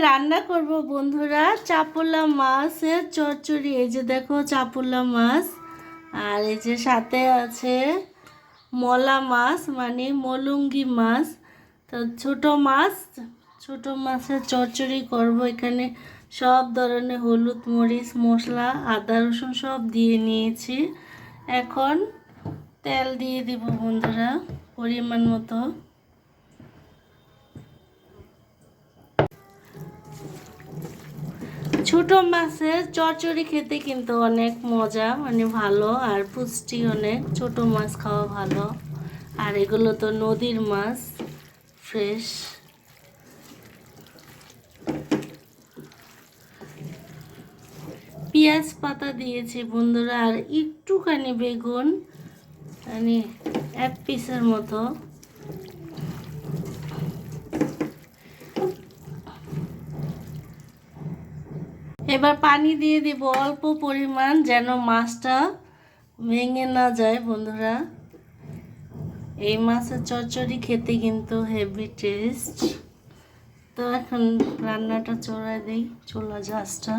রান্না করব বন্ধুরা চাপুলা মাছের চচ্চড়ি। এই যে দেখো চাপুলা মাছ, আর এই যে সাথে আছে মলা মাছ মানে মলুঙ্গি মাছ। তো ছোট মাছের চচ্চড়ি করব। এখানে সব ধরনের হলুদ মরিচ মশলা আদা রসুন সব দিয়ে নিয়েছি। এখন তেল দিয়ে দিব বন্ধুরা পরিমাণ মতো। ছোট মাছের চচ্চড়ি খেতে কিন্তু অনেক মজা, মানে ভালো আর পুষ্টি অনেক। ছোট মাছ খাওয়া ভালো, আর এগুলো তো নদীর মাছ, ফ্রেশ। পেঁয়াজ পাতা দিয়েছি বন্ধুরা, আর একটুখানি বেগুন, মানে 1 পিসের মতো। এবার পানি দিয়ে দিব অল্প পরিমাণ, যেন মাছটা ভেঙে না যায় বন্ধুরা। এই মাছের চচ্চড়ি খেতে কিন্তু হেভি টেস্ট। তো এখন রান্নাটা চড়াই দিই, চুলা জাসটা।